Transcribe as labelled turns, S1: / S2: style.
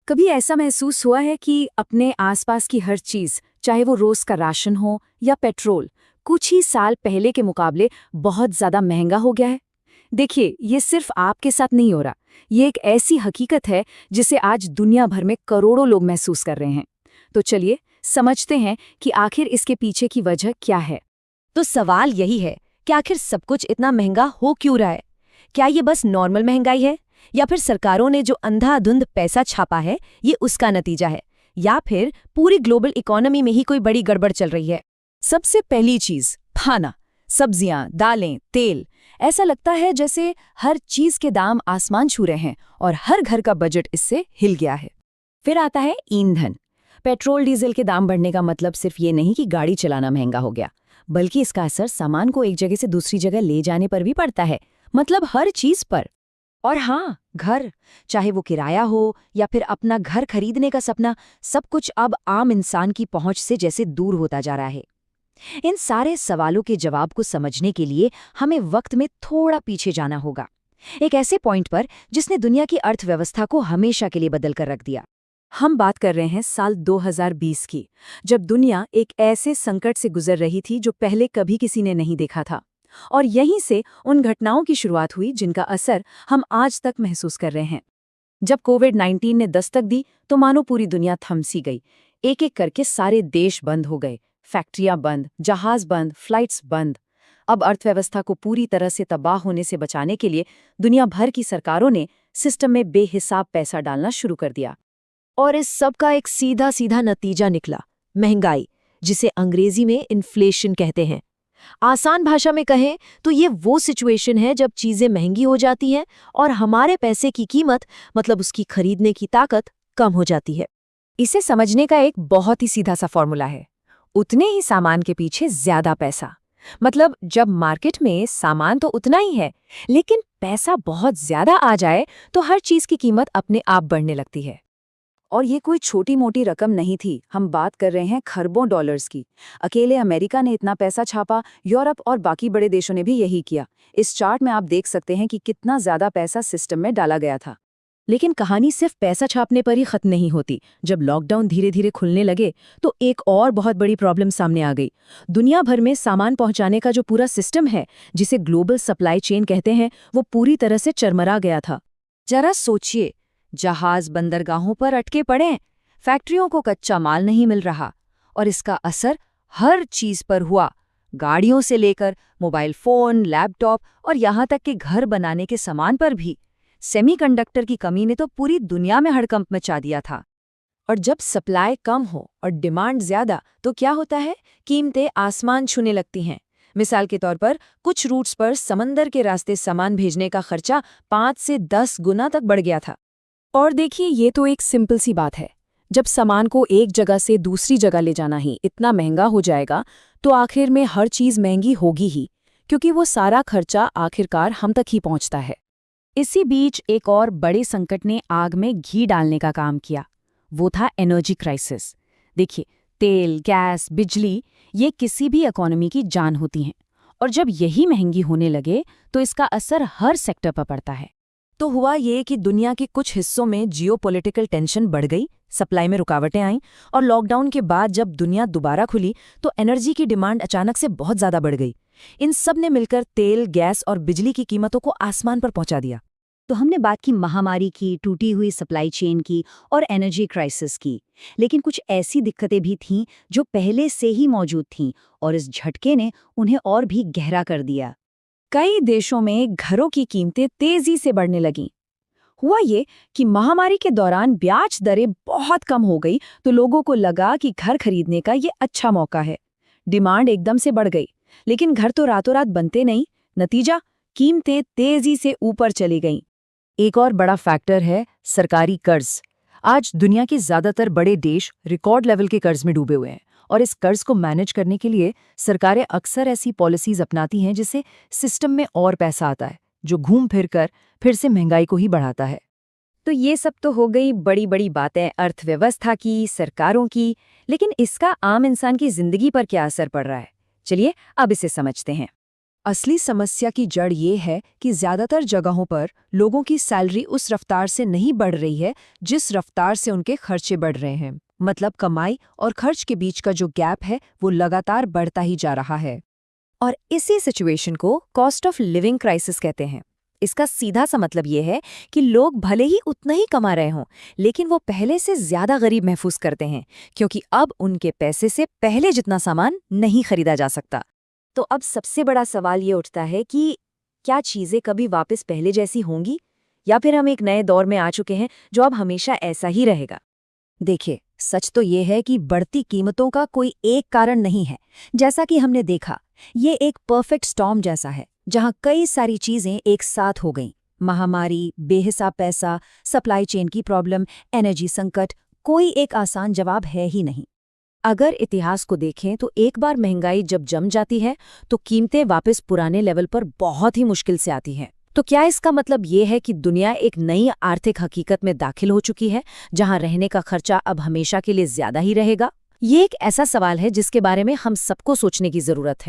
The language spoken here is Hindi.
S1: कभी ऐसा महसूस हुआ है कि अपने आसपास की हर चीज, चाहे वो रोज का राशन हो या पेट्रोल, कुछ ही साल पहले के मुकाबले बहुत ज्यादा महंगा हो गया है? देखिए, ये सिर्फ आपके साथ नहीं हो रहा। ये एक ऐसी हकीकत है जिसे आज दुनिया भर में करोड़ों लोग महसूस कर रहे हैं। तो चलिए समझते हैं कि आखिर इसके पीछे की वजह क्या है।
S2: तो सवाल यही है कि आखिर सब कुछ इतना महंगा हो क्यों रहा है? क्या ये बस नॉर्मल महंगाई है, या फिर सरकारों ने जो अंधाधुंध पैसा छापा है ये उसका नतीजा है, या फिर पूरी ग्लोबल इकोनॉमी में ही कोई बड़ी गड़बड़ चल रही है?
S1: सबसे पहली चीज, खाना, सब्जियां, दालें, तेल। ऐसा लगता है जैसे हर चीज के दाम आसमान छू रहे हैं और हर घर का बजट इससे हिल गया है।
S2: फिर आता है ईंधन। पेट्रोल डीजल के दाम बढ़ने का मतलब सिर्फ ये नहीं कि गाड़ी चलाना महंगा हो गया, बल्कि इसका असर सामान को एक जगह से दूसरी जगह ले जाने पर भी पड़ता है, मतलब हर चीज पर। और हाँ, घर, चाहे वो किराया हो या फिर अपना घर खरीदने का सपना, सब कुछ अब आम इंसान की पहुंच से जैसे दूर होता जा रहा है। इन सारे सवालों के जवाब को समझने के लिए हमें वक्त में थोड़ा पीछे जाना होगा, एक ऐसे पॉइंट पर जिसने दुनिया की अर्थव्यवस्था को हमेशा के लिए बदल कर रख दिया।
S1: हम बात कर रहे हैं साल 2020 की, जब दुनिया एक ऐसे संकट से गुजर रही थी जो पहले कभी किसी ने नहीं देखा था। और यहीं से उन घटनाओं की शुरुआत हुई जिनका असर हम आज तक महसूस कर रहे हैं। जब कोविड-19 ने दस्तक दी तो मानो पूरी दुनिया थम सी गई। एक एक करके सारे देश बंद हो गए, फैक्ट्रियां बंद, जहाज बंद, फ्लाइट्स बंद। अब अर्थव्यवस्था को पूरी तरह से तबाह होने से बचाने के लिए दुनिया भर की सरकारों ने सिस्टम में बेहिसाब पैसा डालना शुरू कर दिया।
S2: और इस सब का एक सीधा सीधा नतीजा निकला, महंगाई, जिसे अंग्रेजी में इन्फ्लेशन कहते हैं। आसान भाषा में कहें तो ये वो सिचुएशन है जब चीजें महंगी हो जाती हैं और हमारे पैसे की कीमत, मतलब उसकी खरीदने की ताकत, कम हो जाती है।
S1: इसे समझने का एक बहुत ही सीधा सा फॉर्मूला है, उतने ही सामान के पीछे ज्यादा पैसा। मतलब जब मार्केट में सामान तो उतना ही है, लेकिन पैसा बहुत ज्यादा आ जाए तो हर चीज की कीमत अपने आप बढ़ने लगती है। और ये कोई छोटी मोटी रकम नहीं थी, हम बात कर रहे हैं खरबों डॉलर्स की। अकेले अमेरिका ने इतना पैसा छापा, यूरोप और बाकी बड़े देशों ने भी यही किया। इस चार्ट में आप देख सकते हैं कि कितना ज्यादा पैसा सिस्टम में डाला गया था।
S2: लेकिन कहानी सिर्फ पैसा छापने पर ही खत्म नहीं होती। जब लॉकडाउन धीरे धीरे खुलने लगे तो एक और बहुत बड़ी प्रॉब्लम सामने आ गई। दुनिया भर में सामान पहुंचाने का जो पूरा सिस्टम है, जिसे ग्लोबल सप्लाई चेन कहते हैं, वो पूरी तरह से चरमरा गया था। जरा सोचिए, जहाज बंदरगाहों पर अटके पड़े, फैक्ट्रियों को कच्चा माल नहीं मिल रहा, और इसका असर हर चीज पर हुआ। गाड़ियों से लेकर मोबाइल फोन, लैपटॉप और यहाँ तक कि घर बनाने के सामान पर भी। सेमीकंडक्टर की कमी ने तो पूरी दुनिया में हड़कंप मचा दिया था।
S1: और जब सप्लाई कम हो और डिमांड ज्यादा तो क्या होता है, कीमतें आसमान छूने लगती हैं। मिसाल के तौर पर कुछ रूट्स पर समंदर के रास्ते सामान भेजने का खर्चा 5 से 10 गुना तक बढ़ गया था। और देखिए, ये तो एक सिंपल सी बात है। जब सामान को एक जगह से दूसरी जगह ले जाना ही इतना महंगा हो जाएगा तो आखिर में हर चीज महंगी होगी ही, क्योंकि वो सारा खर्चा आखिरकार हम तक ही पहुंचता है। इसी बीच एक और बड़े संकट ने आग में घी डालने का काम किया। वो था एनर्जी क्राइसिस। देखिए, तेल, गैस, बिजली, ये किसी भी इकोनॉमी की जान होती हैं, और जब यही महंगी होने लगे तो इसका असर हर सेक्टर पर पड़ता है। तो हुआ ये कि दुनिया के कुछ हिस्सों में जियोपॉलिटिकल टेंशन बढ़ गई, सप्लाई में रुकावटें आईं, और लॉकडाउन के बाद जब दुनिया दोबारा खुली तो एनर्जी की डिमांड अचानक से बहुत ज़्यादा बढ़ गई। इन सब ने मिलकर तेल, गैस और बिजली की कीमतों को आसमान पर पहुंचा दिया।
S2: तो हमने बात की महामारी की, टूटी हुई सप्लाई चेन की और एनर्जी क्राइसिस की, लेकिन कुछ ऐसी दिक्कतें भी थीं जो पहले से ही मौजूद थीं, और इस झटके ने उन्हें और भी गहरा कर दिया।
S1: कई देशों में घरों की कीमतें तेजी से बढ़ने लगीं। हुआ ये कि महामारी के दौरान ब्याज दरें बहुत कम हो गई तो लोगों को लगा कि घर खरीदने का ये अच्छा मौका है। डिमांड एकदम से बढ़ गई, लेकिन घर तो रातों रात बनते नहीं। नतीजा, कीमतें तेजी से ऊपर चली गईं।
S2: एक और बड़ा फैक्टर है सरकारी कर्ज। आज दुनिया के ज्यादातर बड़े देश रिकॉर्ड लेवल के कर्ज में डूबे हुए हैं, और इस कर्ज को मैनेज करने के लिए सरकारें अक्सर ऐसी पॉलिसीज अपनाती हैं जिससे सिस्टम में और पैसा आता है, जो घूम फिर कर फिर से महंगाई को ही बढ़ाता है।
S1: तो ये सब तो हो गई बड़ी बड़ी बातें अर्थव्यवस्था की, सरकारों की, लेकिन इसका आम इंसान की जिंदगी पर क्या असर पड़ रहा है? चलिए अब इसे समझते हैं। असली समस्या की जड़ ये है कि ज्यादातर जगहों पर लोगों की सैलरी उस रफ्तार से नहीं बढ़ रही है जिस रफ्तार से उनके खर्चे बढ़ रहे हैं। मतलब कमाई और खर्च के बीच का जो गैप है वो लगातार बढ़ता ही जा रहा है।
S2: और इसी सिचुएशन को कॉस्ट ऑफ लिविंग क्राइसिस कहते हैं। इसका सीधा सा मतलब ये है कि लोग भले ही उतना ही कमा रहे हों, लेकिन वो पहले से ज्यादा गरीब महसूस करते हैं, क्योंकि अब उनके पैसे से पहले जितना सामान नहीं खरीदा जा सकता। तो अब सबसे बड़ा सवाल ये उठता है कि क्या चीजें कभी वापस पहले जैसी होंगी, या फिर हम एक नए दौर में आ चुके हैं जो अब हमेशा ऐसा ही रहेगा। देखिए, सच तो ये है कि बढ़ती कीमतों का कोई एक कारण नहीं है। जैसा कि हमने देखा, ये एक परफेक्ट स्टॉर्म जैसा है जहां कई सारी चीजें एक साथ हो गईं। महामारी, बेहिसाब पैसा, सप्लाई चेन की प्रॉब्लम, एनर्जी संकट, कोई एक आसान जवाब है ही नहीं। अगर इतिहास को देखें तो एक बार महंगाई जब जम जाती है तो कीमतें वापस पुराने लेवल पर बहुत ही मुश्किल से आती हैं। तो क्या इसका मतलब ये है कि दुनिया एक नई आर्थिक हकीकत में दाखिल हो चुकी है, जहां रहने का खर्चा अब हमेशा के लिए ज्यादा ही रहेगा? ये एक ऐसा सवाल है जिसके बारे में हम सबको सोचने की जरूरत है।